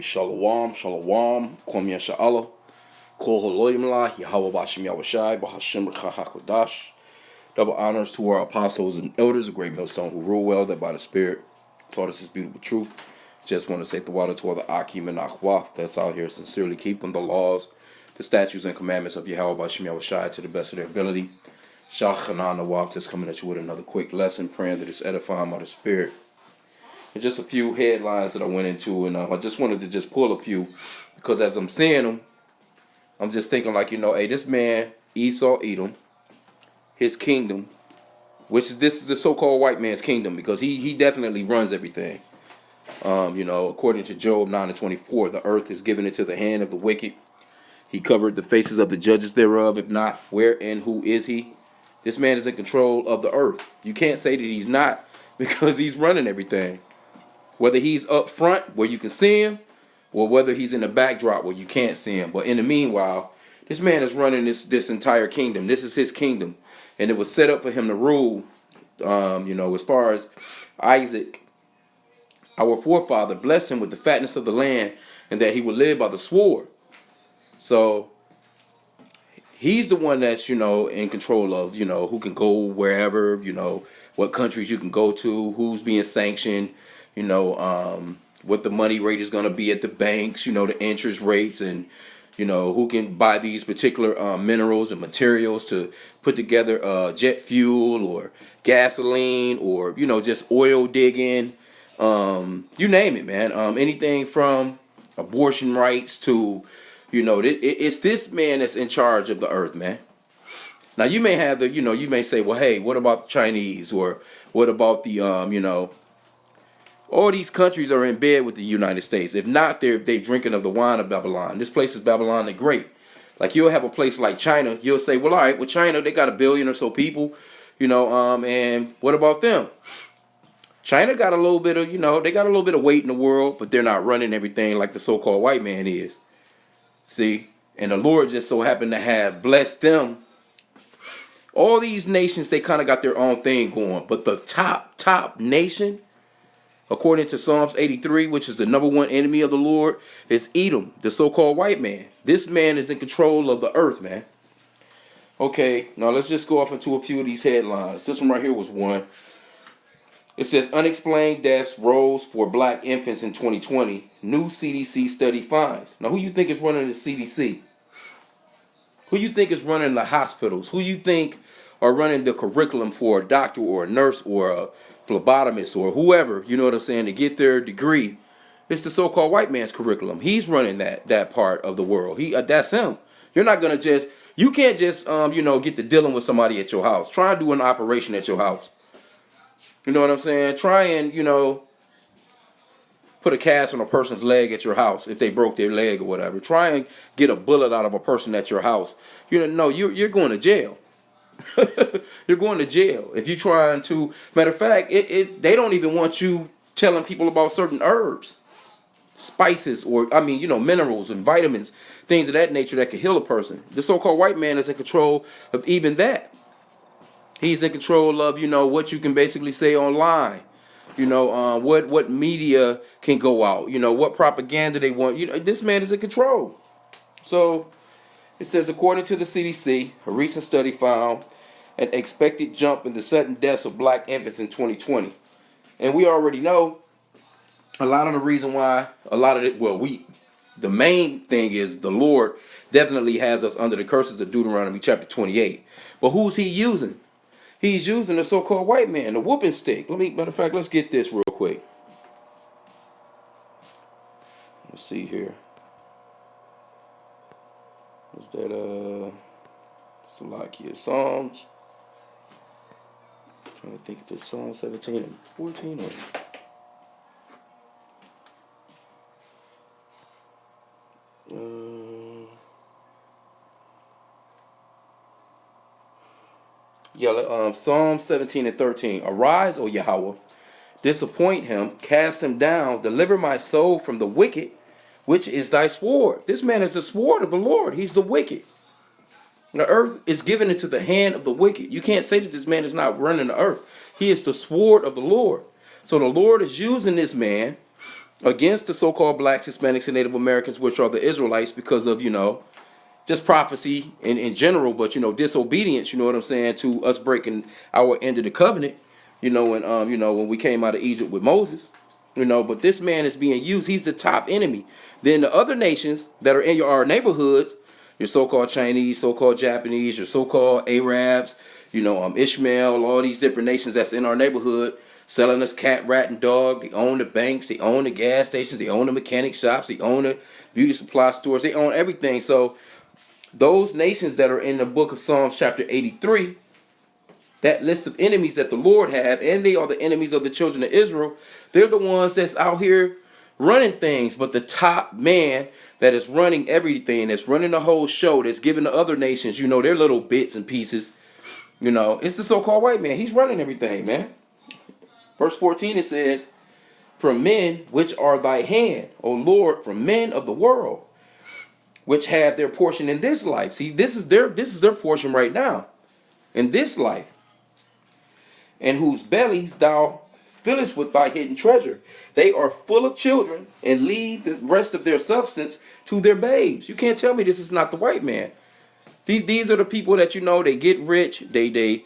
Shalom, shalom, kwam yasha'Allah, kol haloyimla, Yahweh Bashim Yahushai, Bahashim Hakodash. Double honors to our apostles and elders, a great millstone who rule well, that by the Spirit taught us this beautiful truth. Just want to say the water to all the H.I.M and H.I.M that's out here sincerely keeping the laws, the statutes, and commandments of Yahweh Bashim Yahushai to the best of their ability. Shachanah Nawab, just coming at you with another quick lesson, praying that it's edifying by the Spirit. And just a few headlines that I went into, and I just wanted to just pull a few, because as I'm seeing them, I'm just thinking like, hey, this man, Esau Edom, his kingdom, this is the so-called white man's kingdom, because he definitely runs everything. According to Job 9:24, the earth is given into the hand of the wicked. He covered the faces of the judges thereof. If not, where and who is he? This man is in control of the earth. You can't say that he's not, because he's running everything. Whether he's up front where you can see him, or whether he's in the backdrop where you can't see him. But in the meanwhile, this man is running this entire kingdom. This is his kingdom. And it was set up for him to rule, as far as Isaac, our forefather, blessed him with the fatness of the land, and that he would live by the sword. So he's the one that's, in control of, who can go wherever, what countries you can go to, who's being sanctioned, what the money rate is going to be at the banks, the interest rates, and, who can buy these particular minerals and materials to put together jet fuel or gasoline or, just oil digging, you name it, man. Anything from abortion rights to, it's this man that's in charge of the earth, man. Now, you may have you may say, well, hey, what about the Chinese, or what about the, all these countries are in bed with the United States. If not, they're drinking of the wine of Babylon. This place is Babylon the Great. Like, you'll have a place like China. You'll say, well, all right, well, China, they got 1 billion or so people, and what about them? China got a little bit of, they got a little bit of weight in the world, but they're not running everything like the so-called white man is. See? And the Lord just so happened to have blessed them. All these nations, they kind of got their own thing going. But the top nation, according to Psalms 83, which is the number one enemy of the Lord, is Edom, the so-called white man. This man is in control of the earth, man. Okay, now let's just go off into a few of these headlines. This one right here was one. It says, unexplained deaths rose for black infants in 2020. New CDC study finds. Now, who you think is running the CDC? Who you think is running the hospitals? Who you think are running the curriculum for a doctor or a nurse or a phlebotomist or whoever, to get their degree? It's the so-called white man's curriculum. He's running that part of the world. That's him. You're not gonna you can't just get to dealing with somebody at your house. Try and do an operation at your house. You know what I'm saying? Try and put a cast on a person's leg at your house if they broke their leg or whatever. Try and get a bullet out of a person at your house. You're going to jail. You're going to jail if you're trying to. Matter of fact, they don't even want you telling people about certain herbs, spices, or minerals and vitamins, things of that nature that could heal a person. The so-called white man is in control of even that. He's in control of what you can basically say online. What media can go out. What propaganda they want. This man is in control. So it says, according to the CDC, a recent study found an expected jump in the sudden deaths of black infants in 2020. And we already know a lot of the reason why, the main thing is the Lord definitely has us under the curses of Deuteronomy chapter 28. But who's he using? He's using the so-called white man, the whooping stick. Matter of fact, let's get this real quick. Let's see here. Was that Salakia Psalms? I'm trying to think if it's Psalm 17 and 14 or Psalm 17 and 13. Arise, O Yahweh, disappoint him, cast him down, deliver my soul from the wicked, which is thy sword. This man is the sword of the Lord. He's the wicked. The earth is given into the hand of the wicked. You can't say that this man is not running the earth. He is the sword of the Lord. So the Lord is using this man against the so-called blacks, Hispanics, and Native Americans, which are the Israelites, because of, just prophecy in general, but, disobedience, you know what I'm saying, to us breaking our end of the covenant, when we came out of Egypt with Moses, but this man is being used. He's the top enemy. Then the other nations that are in our neighborhoods, your so-called Chinese, so-called Japanese, your so-called Arabs, Ishmael, all these different nations that's in our neighborhood, selling us cat, rat, and dog. They own the banks, they own the gas stations, they own the mechanic shops, they own the beauty supply stores, they own everything. So those nations that are in the book of Psalms chapter 83, that list of enemies that the Lord have, and they are the enemies of the children of Israel, they're the ones that's out here running things. But the top man that is running everything, that's running the whole show, that's giving the other nations, their little bits and pieces, it's the so-called white man. He's running everything, man. Verse 14, it says, from men which are thy hand, O Lord, from men of the world, which have their portion in this life. See, this is their portion right now, in this life, and whose bellies thou fillest with thy hidden treasure. They are full of children, and leave the rest of their substance to their babes. You can't tell me this is not the white man. These are the people that they get rich. They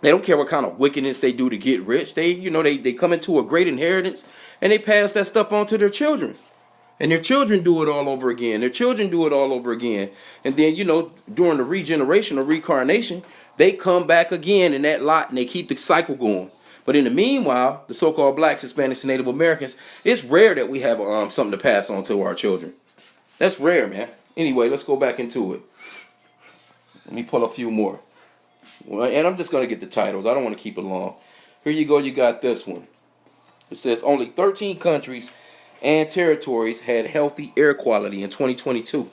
don't care what kind of wickedness they do to get rich. They come into a great inheritance, and they pass that stuff on to their children. And their children do it all over again. Their children do it all over again. And then, during the regeneration or reincarnation, they come back again in that lot, and they keep the cycle going. But in the meanwhile, the so-called blacks, Hispanics, and Native Americans, it's rare that we have something to pass on to our children. That's rare, man. Anyway, let's go back into it. Let me pull a few more. Well, and I'm just going to get the titles. I don't want to keep it long. Here you go. You got this one. It says only 13 countries and territories had healthy air quality in 2022.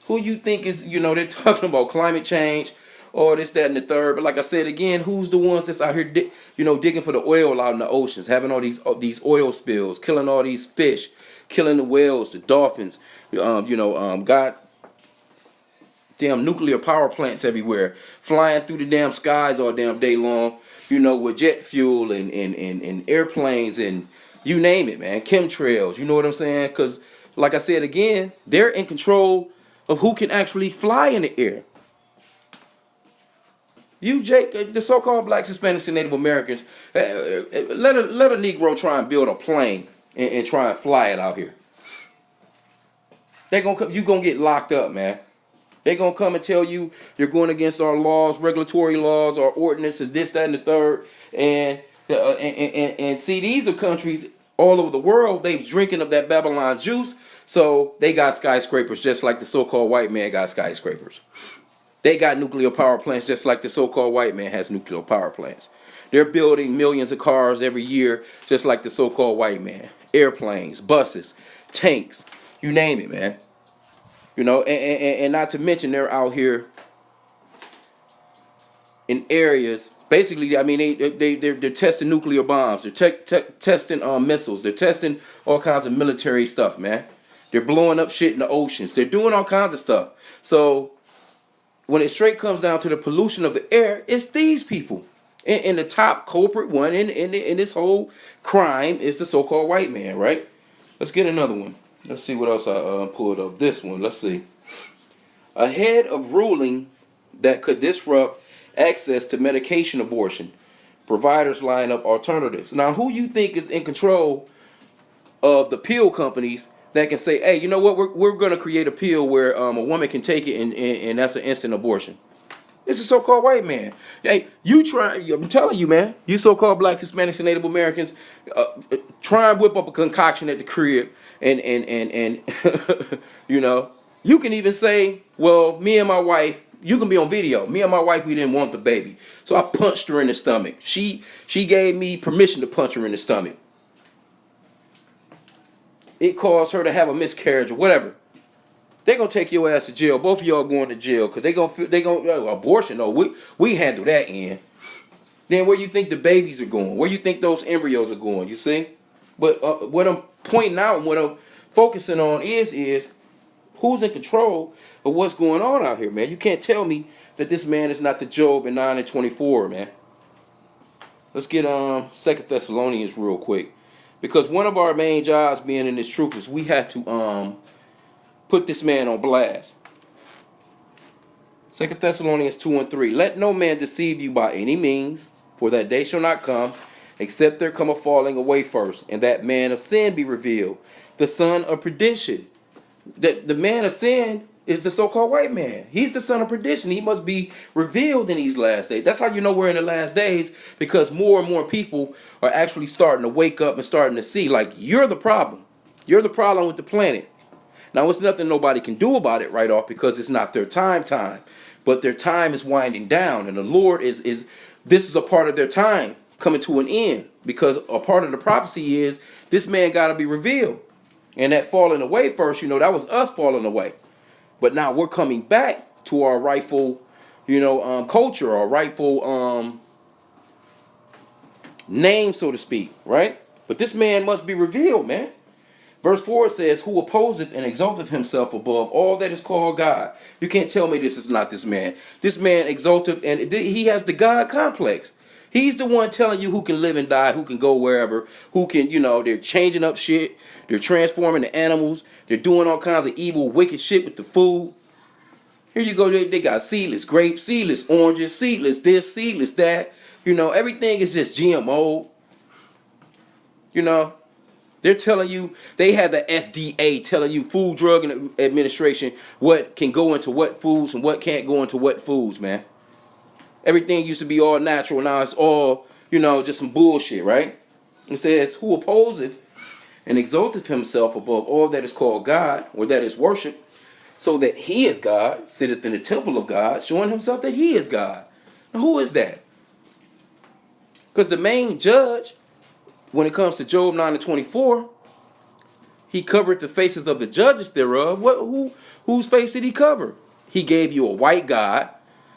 Who you think is, they're talking about climate change or this, that, and the third. But like I said again, who's the ones that's out here, digging for the oil out in the oceans, having all these oil spills, killing all these fish, killing the whales, the dolphins, got damn nuclear power plants everywhere, flying through the damn skies all damn day long, with jet fuel and airplanes and you name it, man. Chemtrails, you know what I'm saying? Because, like I said again, they're in control of who can actually fly in the air. You, Jake, the so-called blacks, Hispanics, and Native Americans, let a Negro try and build a plane and try and fly it out here. You're going to get locked up, man. They're going to come and tell you you're going against our laws, regulatory laws, our ordinances, this, that, and the third. And see, these are countries all over the world. They're drinking of that Babylon juice. So they got skyscrapers just like the so-called white man got skyscrapers. They got nuclear power plants just like the so-called white man has nuclear power plants. They're building millions of cars every year just like the so-called white man. Airplanes, buses, tanks, you name it, man. And not to mention they're out here in areas. Basically, I mean, they're testing nuclear bombs. They're testing missiles. They're testing all kinds of military stuff, man. They're blowing up shit in the oceans. They're doing all kinds of stuff. So when it straight comes down to the pollution of the air, it's these people. And the top culprit one in this whole crime is the so-called white man, right? Let's get another one. Let's see what else I pulled up. This one, let's see. Ahead of ruling that could disrupt access to medication abortion, providers line up alternatives. Now, who you think is in control of the pill companies that can say, hey, you know what, we're going to create a pill where a woman can take it and that's an instant abortion? It's a so-called white man. Hey, I'm telling you, man, you so-called blacks, Hispanics, and Native Americans, try and whip up a concoction at the crib and you can even say, well, me and my wife, you can be on video. Me and my wife, we didn't want the baby. So I punched her in the stomach. She gave me permission to punch her in the stomach. It caused her to have a miscarriage or whatever. They're going to take your ass to jail. Both of y'all going to jail because they going abortion. No, we handle that end. Then where you think the babies are going? Where you think those embryos are going? You see? But what I'm pointing out, what I'm focusing on is who's in control of what's going on out here, man. You can't tell me that this man is not the Job in 9 and 24, man. Let's get 2 Thessalonians real quick. Because one of our main jobs being in this truth is we have to put this man on blast. 2 Thessalonians 2 and 3. Let no man deceive you by any means, for that day shall not come, except there come a falling away first, and that man of sin be revealed, the son of perdition. The man of sin is the so-called white man. He's the son of perdition. He must be revealed in these last days. That's how you know we're in the last days, because more and more people are actually starting to wake up and starting to see, like, you're the problem. You're the problem with the planet. Now, it's nothing nobody can do about it right off, because it's not their time. But their time is winding down, and the Lord is this is a part of their time coming to an end, because a part of the prophecy is this man got to be revealed. And that falling away first, that was us falling away. But now we're coming back to our rightful, culture, our rightful name, so to speak, right? But this man must be revealed, man. Verse 4 says, who opposeth and exalteth himself above all that is called God. You can't tell me this is not this man. This man exalted, and he has the God complex. He's the one telling you who can live and die, who can go wherever, who can, they're changing up shit. They're transforming the animals. They're doing all kinds of evil, wicked shit with the food. Here you go. They got seedless grapes, seedless oranges, seedless this, seedless that. Everything is just GMO. They're telling you, they have the FDA telling you, Food Drug Administration, what can go into what foods and what can't go into what foods, man. Everything used to be all natural. Now it's all, just some bullshit, right? It says, who opposeth and exalteth himself above all that is called God, or that is worship, so that he is God, sitteth in the temple of God, showing himself that he is God. Now, who is that? Because the main judge, when it comes to Job 9 and 24, he covered the faces of the judges thereof. Whose face did he cover? He gave you a white God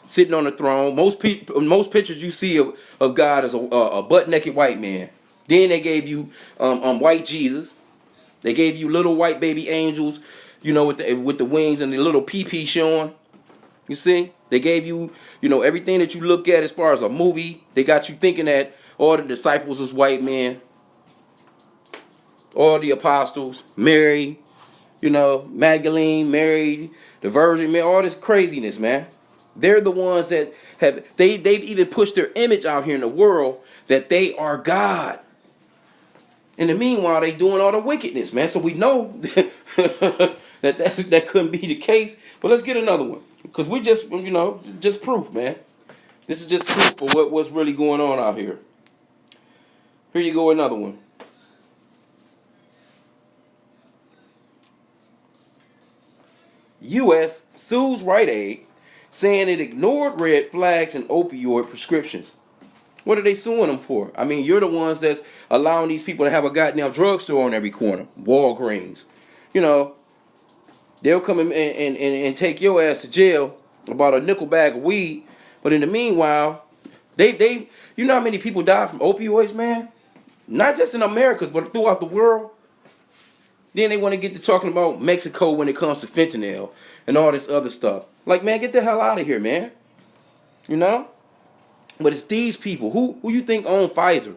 sitting on the throne. Most pictures you see of God is a butt-naked white man. Then they gave you white Jesus. They gave you little white baby angels, with the wings and the little pee showing. You see? They gave you, everything that you look at as far as a movie. They got you thinking that all the disciples was white men. All the apostles, Mary, Magdalene, Mary, the Virgin Mary, all this craziness, man. They're the ones that they've even pushed their image out here in the world that they are God. In the meanwhile, they doing all the wickedness, man. So we know that couldn't be the case. But let's get another one, because we just proof, man. This is just proof for what's really going on out here. Here you go, another one. U.S. sues Rite Aid, saying it ignored red flags and opioid prescriptions. What are they suing them for? I mean, you're the ones that's allowing these people to have a goddamn drugstore on every corner. Walgreens. They'll come and take your ass to jail about a nickel bag of weed. But in the meanwhile, you know how many people die from opioids, man? Not just in America, but throughout the world. Then they want to get to talking about Mexico when it comes to fentanyl and all this other stuff. Like, man, get the hell out of here, man. But it's these people. Who you think own Pfizer?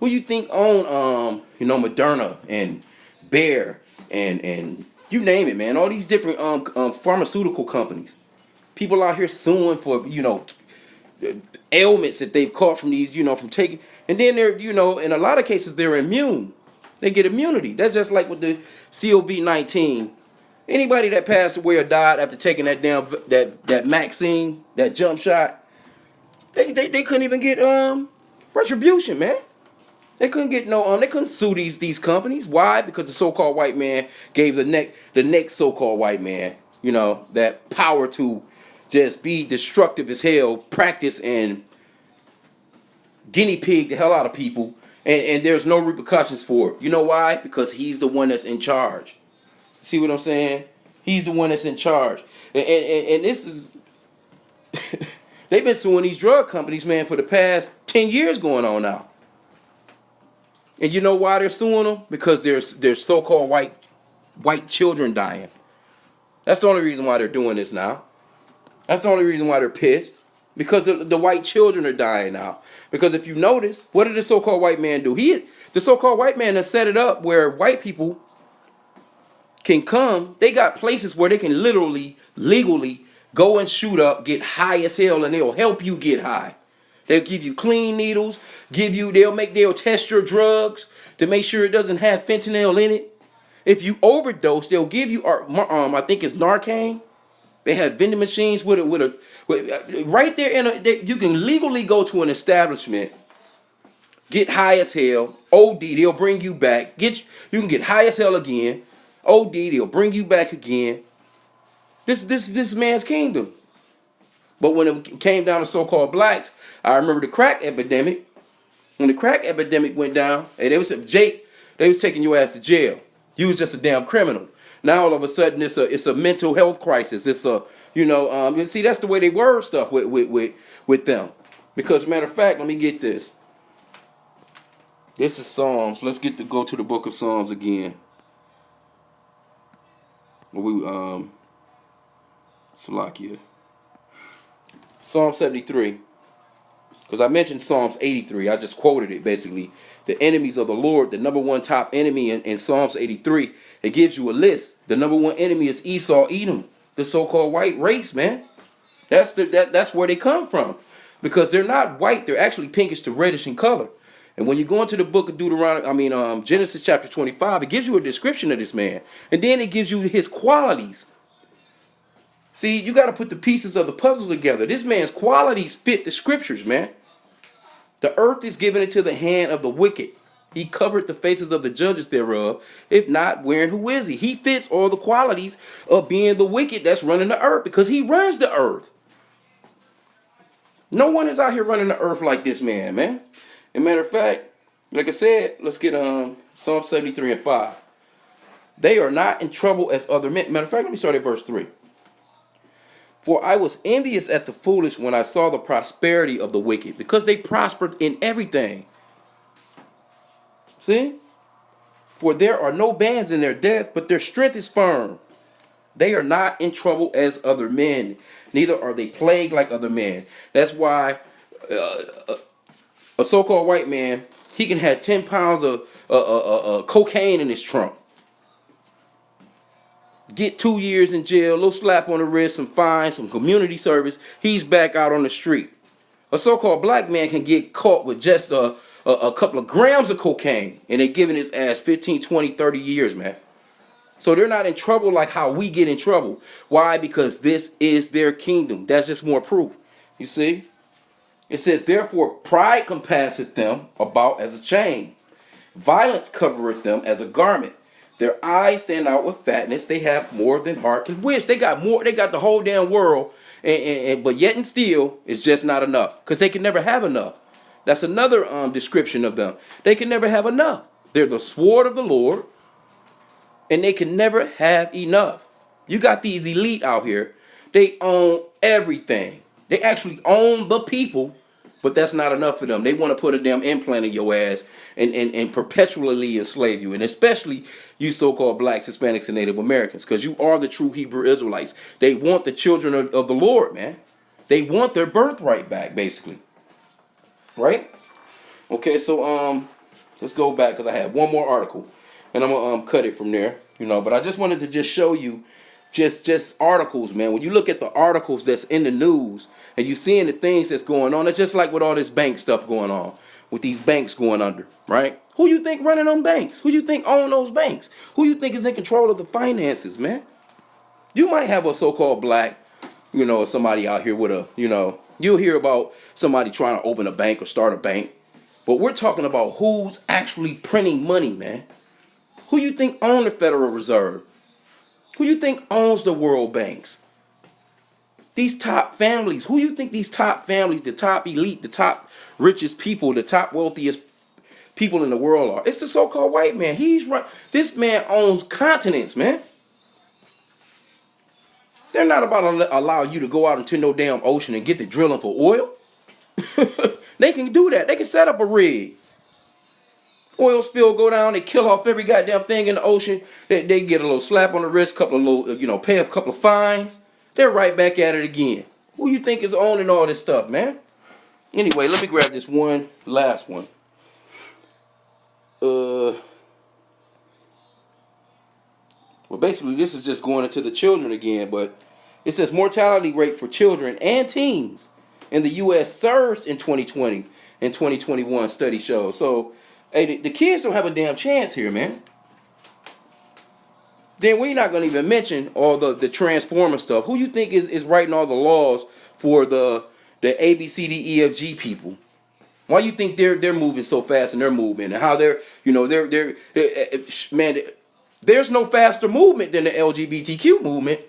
Who you think own Moderna and Bayer and you name it, man. All these different pharmaceutical companies. People out here suing for ailments that they've caught from these, from taking, and then they're, in a lot of cases they're immune. They get immunity. That's just like with the COVID-19. Anybody that passed away or died after taking that damn that vaccine, that jump shot, they couldn't even get retribution, man. They couldn't get they couldn't sue these companies. Why? Because the so-called white man gave the next so-called white man, that power to just be destructive as hell, practice and guinea pig the hell out of people. And there's no repercussions for it. You know why? Because he's the one that's in charge. See what I'm saying? He's the one that's in charge. And this is... they've been suing these drug companies, man, for the past 10 years going on now. And you know why they're suing them? Because there's so-called white children dying. That's the only reason why they're doing this now. That's the only reason why they're pissed. because the white children are dying out. Because if you notice, what did the so-called white man do? The so-called white man has set it up where white people can come. They got places where they can literally, legally go and shoot up, get high as hell, and they'll help you get high. They'll give you clean needles, they'll test your drugs to make sure it doesn't have fentanyl in it. If you overdose, they'll give you I think it's Narcan. They have vending machines with right there you can legally go to an establishment, get high as hell, OD, they'll bring you back. You can get high as hell again, OD, they'll bring you back again. This man's kingdom. But when it came down to so-called blacks, I remember the crack epidemic. When the crack epidemic went down, and they was taking your ass to jail. You was just a damn criminal. Now all of a sudden it's a mental health crisis. It's a you see, that's the way they word stuff with them. Because matter of fact, let me get this. This is Psalms. Let's go to the book of Psalms again. Salakia. Psalm 73. Because I mentioned Psalms 83. I just quoted it basically. The enemies of the Lord, the number one top enemy in Psalms 83. It gives you a list. The number one enemy is Esau, Edom, the so-called white race, man. That's where they come from. Because they're not white, they're actually pinkish to reddish in color. And when you go into the book of Genesis chapter 25, it gives you a description of this man. And then it gives you his qualities. See, you got to put the pieces of the puzzle together. This man's qualities fit the scriptures, man. The earth is given into the hand of the wicked. He covered the faces of the judges thereof. If not, where and who is he? He fits all the qualities of being the wicked that's running the earth, because he runs the earth. No one is out here running the earth like this man, man. As a matter of fact, like I said, let's get Psalm 73 and 5. They are not in trouble as other men. Matter of fact, let me start at verse 3. For I was envious at the foolish when I saw the prosperity of the wicked, because they prospered in everything. See? For there are no bands in their death, but their strength is firm. They are not in trouble as other men, neither are they plagued like other men. That's why a so-called white man, he can have 10 pounds of cocaine in his trunk. Get 2 years in jail, a little slap on the wrist, some fines, some community service. He's back out on the street. A so-called black man can get caught with just a couple of grams of cocaine, and they're giving his ass 15, 20, 30 years, man. So they're not in trouble like how we get in trouble. Why? Because this is their kingdom. That's just more proof. You see? It says, therefore pride compasseth them about as a chain. Violence covereth them as a garment. Their eyes stand out with fatness. They have more than heart can wish. They got more. They got the whole damn world. But yet and still, it's just not enough. Because they can never have enough. That's another description of them. They can never have enough. They're the sword of the Lord. And they can never have enough. You got these elite out here. They own everything. They actually own the people. But that's not enough for them. They want to put a damn implant in your ass and perpetually enslave you. And especially you so-called blacks, Hispanics, and Native Americans. Because you are the true Hebrew Israelites. They want the children of the Lord, man. They want their birthright back, basically. Right? Okay, so let's go back because I had one more article. And I'm going to cut it from there. But I just wanted to just show you just articles, man. When you look at the articles that's in the news and you seeing the things that's going on, it's just like with all this bank stuff going on, with these banks going under, right? Who you think running them banks? Who you think own those banks? Who you think is in control of the finances, man? You might have a so-called black, somebody out here with you'll hear about somebody trying to open a bank or start a bank. But we're talking about who's actually printing money, man. Who you think owns the Federal Reserve? Who you think owns the world banks? These top families. Who you think these top families, the top elite, the top richest people, the top wealthiest people in the world are? It's the so-called white man. This man owns continents, man. They're not about to allow you to go out into no damn ocean and get to drilling for oil. They can do that. They can set up a rig. Oil spill go down, they kill off every goddamn thing in the ocean. They get a little slap on the wrist, pay a couple of fines. They're right back at it again. Who you think is owning all this stuff, man? Anyway, let me grab this one last one. Well, basically, this is just going into the children again, but it says mortality rate for children and teens in the U.S. surged in 2020 and 2021 study shows. So, hey, the kids don't have a damn chance here, man. Then we're not going to even mention all the transformer stuff. Who you think is writing all the laws for the A, B, C, D, E, F, G people? Why you think they're moving so fast in their movement and how they're man, there's no faster movement than the LGBTQ movement.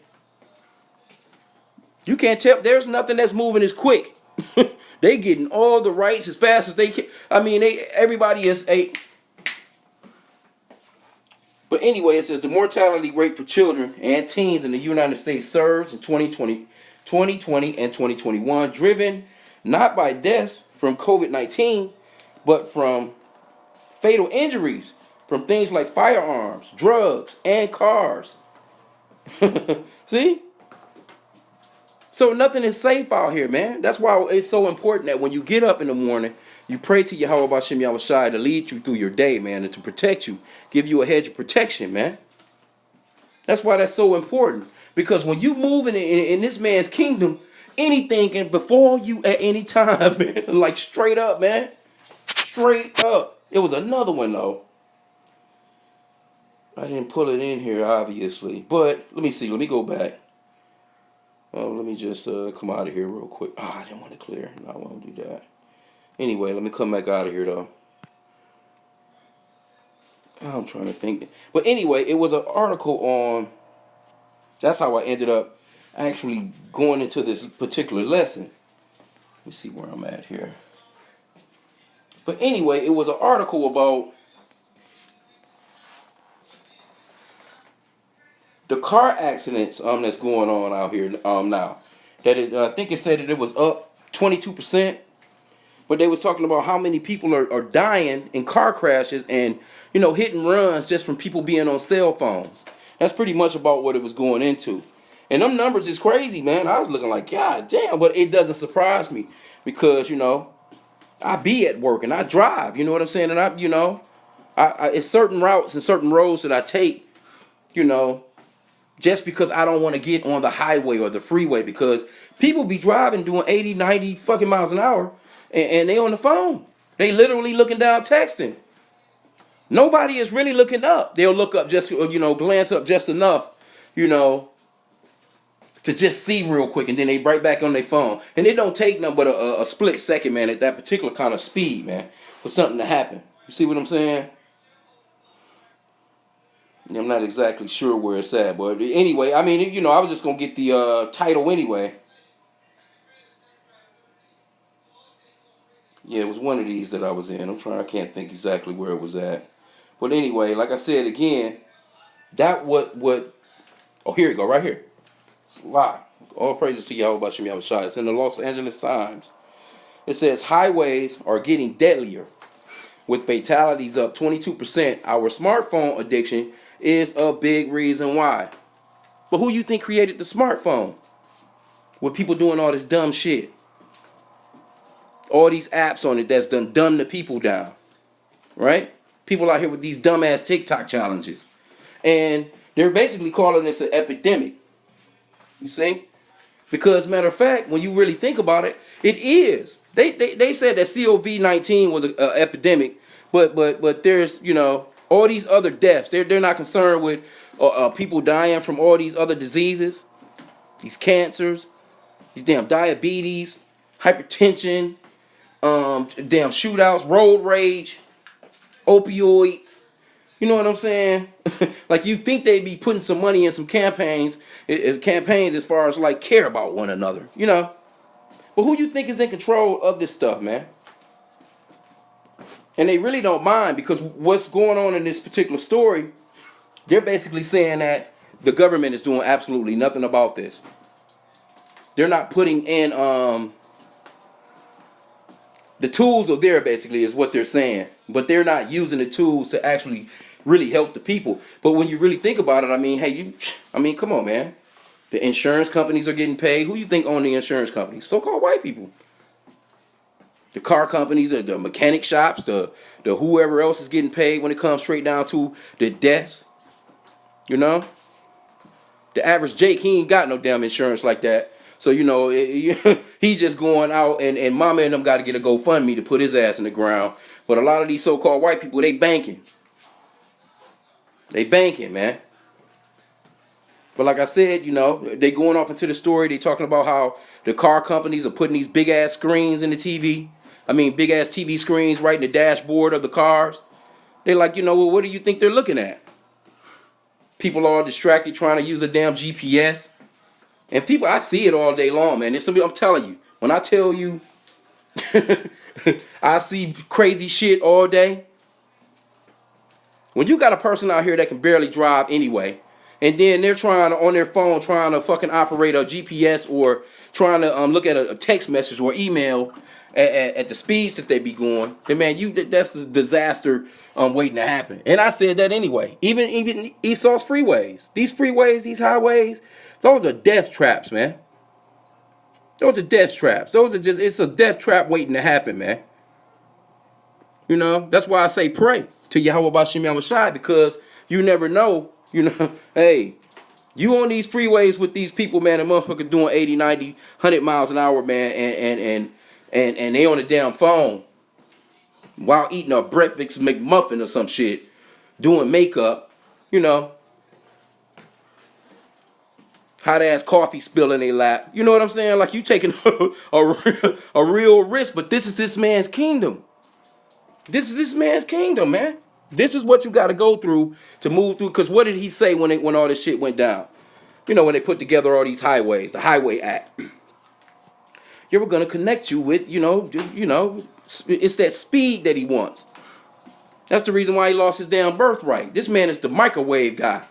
You can't tell. There's nothing that's moving as quick. They getting all the rights as fast as they can. I mean, everybody is a. But anyway, it says the mortality rate for children and teens in the United States surged in 2020 and 2021, driven not by deaths from COVID-19, but from fatal injuries from things like firearms, drugs, and cars. See? So nothing is safe out here, man. That's why it's so important that when you get up in the morning, you pray to Yahweh B'Shem Yahushai to lead you through your day, man, and to protect you, give you a hedge of protection, man. That's why that's so important. Because when you move in this man's kingdom, anything can befall you at any time, man. Like straight up, man. Straight up. It was another one, though. I didn't pull it in here, obviously. But let me see. Let me go back. Let me just come out of here real quick. I didn't want to clear. No, I won't do that. Anyway, let me come back out of here, though. I'm trying to think. But anyway, it was an article on... That's how I ended up actually going into this particular lesson. Let me see where I'm at here. But anyway, it was an article about the car accidents that's going on out here now. That I think it said that it was up 22%. But they was talking about how many people are dying in car crashes and, hit and runs just from people being on cell phones. That's pretty much about what it was going into. And them numbers is crazy, man. I was looking like, God damn. But it doesn't surprise me because, I be at work and I drive. You know what I'm saying? And it's certain routes and certain roads that I take, just because I don't want to get on the highway or the freeway because people be driving doing 80, 90 fucking miles an hour. And they on the phone. They literally looking down texting. Nobody is really looking up. They'll look up just, glance up just enough, to just see real quick. And then they right back on their phone. And it don't take nothing but a split second, man, at that particular kind of speed, man, for something to happen. You see what I'm saying? I'm not exactly sure where it's at. But anyway, I mean, I was just going to get the title anyway. Yeah, it was one of these that I was in. I can't think exactly where it was at. But anyway, like I said again, oh, here you go, right here. Wow. All praises to Yahweh B'Shem Yahushai. It's in the Los Angeles Times. It says, highways are getting deadlier with fatalities up 22%. Our smartphone addiction is a big reason why. But who you think created the smartphone? With people doing all this dumb shit. All these apps on it that's done dumb the people down. Right? People out here with these dumbass TikTok challenges. And they're basically calling this an epidemic. You see? Because matter of fact, when you really think about it, it is. They said that COVID-19 was an epidemic, but there's, all these other deaths. They're not concerned with people dying from all these other diseases, these cancers, these damn diabetes, hypertension, damn shootouts, road rage, opioids. You know what I'm saying? Like you think they'd be putting some money in some campaigns as far as like care about one another, But who you think is in control of this stuff, man? And they really don't mind because what's going on in this particular story, they're basically saying that the government is doing absolutely nothing about this. They're not putting in the tools are there, basically, is what they're saying. But they're not using the tools to actually really help the people. But when you really think about it, I mean, hey, come on, man. The insurance companies are getting paid. Who you think own the insurance companies? So-called white people. The car companies, the mechanic shops, the whoever else is getting paid when it comes straight down to the deaths. You know? The average Jake, he ain't got no damn insurance like that. So, he's just going out and mama and them got to get a GoFundMe to put his ass in the ground. But a lot of these so-called white people, they banking. They banking, man. But like I said, they going off into the story. They talking about how the car companies are putting these big ass screens in the TV. I mean, big ass TV screens right in the dashboard of the cars. They're like, well, what do you think they're looking at? People all distracted trying to use a damn GPS. And people, I see it all day long, man. I'm telling you, when I tell you, I see crazy shit all day. When you got a person out here that can barely drive anyway, and then they're trying to, on their phone, trying to fucking operate a GPS or trying to look at a text message or email at the speeds that they be going, then man, that's a disaster waiting to happen. And I said that anyway. Even Esau's freeways, these highways, those are death traps, man. Those are death traps. It's a death trap waiting to happen, man. That's why I say pray to Yahweh Bashim Yahushai, because you never know. Hey, you on these freeways with these people, man, a motherfucker doing 80, 90, 100 miles an hour, man, and they on the damn phone while eating a breakfast McMuffin or some shit, doing makeup, hot ass coffee spill in their lap. You know what I'm saying? Like, you taking a real risk, but this is this man's kingdom. This is this man's kingdom, man. This is what you got to go through to move through. Because what did he say when all this shit went down? When they put together all these highways, the Highway Act. You were going to connect you with, it's that speed that he wants. That's the reason why he lost his damn birthright. This man is the microwave guy.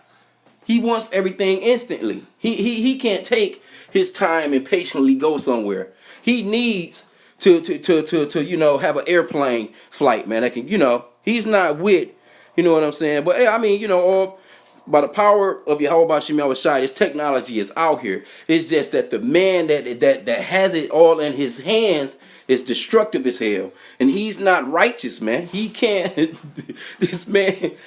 He wants everything instantly. He can't take his time and patiently go somewhere. He needs to have an airplane flight, man. That can, he's not with, what I'm saying? But hey, I mean, all by the power of Yahweh Bashim Yahushai, this technology is out here. It's just that the man that has it all in his hands is destructive as hell. And he's not righteous, man. He can't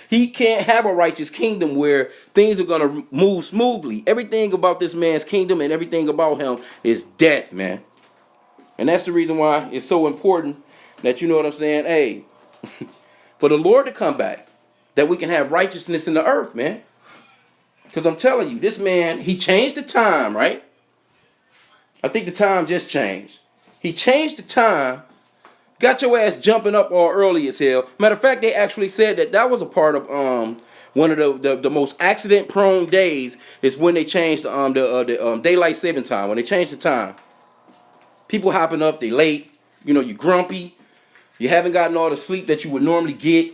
he can't have a righteous kingdom where things are gonna move smoothly. Everything about this man's kingdom and everything about him is death, man. And that's the reason why it's so important that, you know what I'm saying, hey, for the Lord to come back, that we can have righteousness in the earth, man. Because I'm telling you, this man, he changed the time, right? I think the time just changed. He changed the time, got your ass jumping up all early as hell. Matter of fact, they actually said that was a part of one of the most accident-prone days is when they changed the daylight saving time. When they changed the time, people hopping up, they late. You grumpy. You haven't gotten all the sleep that you would normally get.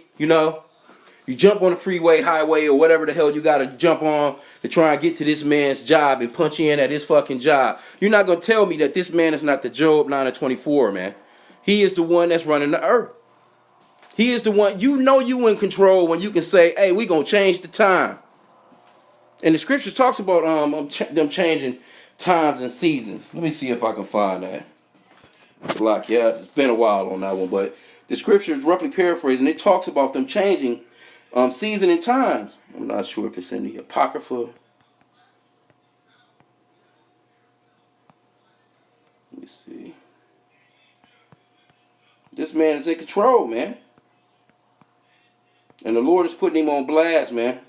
You jump on the freeway, highway, or whatever the hell you got to jump on to try and get to this man's job and punch in at his fucking job. You're not going to tell me that this man is not the Job 9:24, man. He is the one that's running the earth. He is the one, you in control when you can say, hey, we going to change the time. And the scripture talks about them changing times and seasons. Let me see if I can find that. It's been a while on that one, but the scripture is roughly paraphrasing. It talks about them changing season and times. I'm not sure if it's in the Apocrypha. Let me see. This man is in control, man. And the Lord is putting him on blast, man.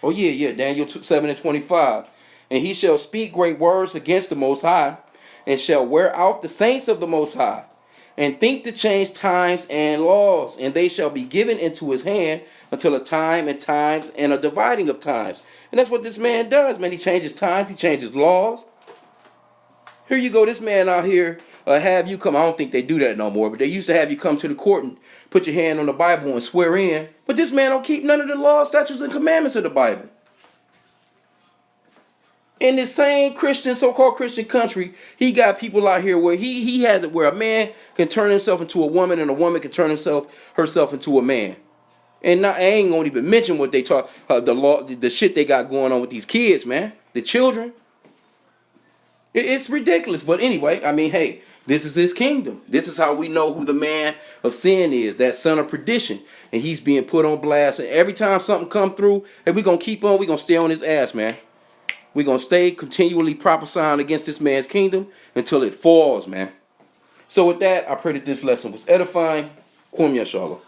Oh, yeah, Daniel 7:25. And he shall speak great words against the Most High, and shall wear out the saints of the Most High, and think to change times and laws, and they shall be given into his hand until a time and times and a dividing of times. And that's what this man does, man. He changes times, he changes laws. Here you go, this man out here have you come. I don't think they do that no more, but they used to have you come to the court and put your hand on the Bible and swear in. But this man don't keep none of the laws, statutes, and commandments of the Bible. In this same Christian, so-called Christian country, he got people out here where he has it where a man can turn himself into a woman and a woman can turn herself into a man. And I ain't gonna even mention what they talk, the law, the shit they got going on with these kids, man. The children. It's ridiculous. But anyway, I mean, hey, this is his kingdom. This is how we know who the man of sin is, that son of perdition. And he's being put on blast. And every time something come through, hey, we're going to keep on. We're going to stay on his ass, man. We're going to stay continually prophesying against this man's kingdom until it falls, man. So with that, I pray that this lesson was edifying. Kwam Yashala.